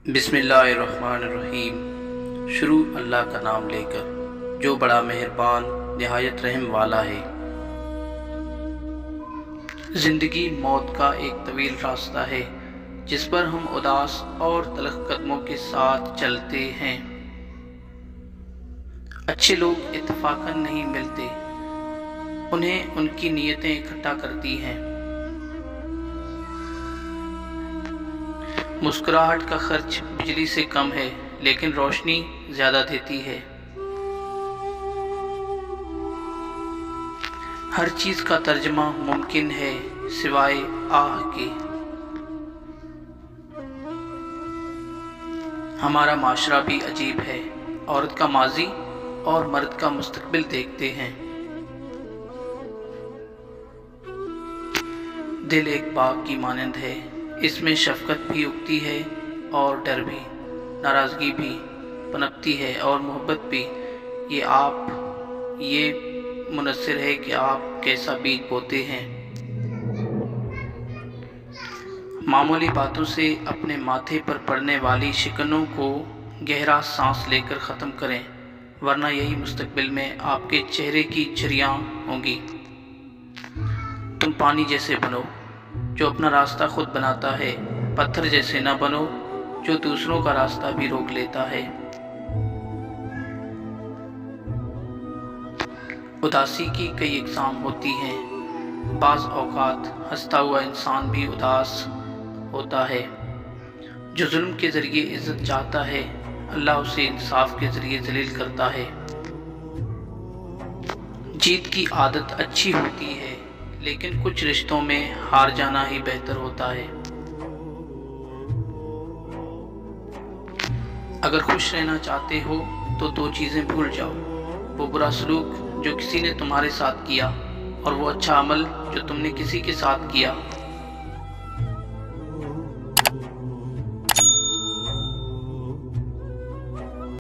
बिस्मिल्लाहिर्रहमानिर्रहीम। शुरू अल्लाह का नाम लेकर जो बड़ा मेहरबान निहायत रहम वाला है। ज़िंदगी मौत का एक तवील रास्ता है जिस पर हम उदास और तलख कदमों के साथ चलते हैं। अच्छे लोग इत्तफाकन नहीं मिलते, उन्हें उनकी नीयतें इकट्ठा करती हैं। मुस्कुराहट का खर्च बिजली से कम है लेकिन रोशनी ज़्यादा देती है। हर चीज़ का तर्जमा मुमकिन है सिवाय आह के। हमारा माशरा भी अजीब है, औरत का माजी और मर्द का मुस्तकबिल देखते हैं। दिल एक बाग की मानंद है, इसमें शफ़क़त भी उगती है और डर भी, नाराज़गी भी पनपती है और मोहब्बत भी। ये मुनस्सिर है कि आप कैसा बीज बोते हैं। मामूली बातों से अपने माथे पर पड़ने वाली शिकनों को गहरा सांस लेकर ख़त्म करें, वरना यही मुस्तकबिल में आपके चेहरे की झुर्रियाँ होंगी। तुम पानी जैसे बनो जो अपना रास्ता खुद बनाता है, पत्थर जैसे न बनो जो दूसरों का रास्ता भी रोक लेता है। उदासी की कई इक़साम होती हैं, बाज़ औक़ात हंसता हुआ इंसान भी उदास होता है। जो जुल्म के ज़रिए इज़्ज़त चाहता है, अल्लाह उसे इंसाफ के ज़रिए ज़लील करता है। जीत की आदत अच्छी होती है लेकिन कुछ रिश्तों में हार जाना ही बेहतर होता है। अगर खुश रहना चाहते हो तो दो चीज़ें भूल जाओ, वो बुरा सलूक जो किसी ने तुम्हारे साथ किया और वो अच्छा अमल जो तुमने किसी के साथ किया।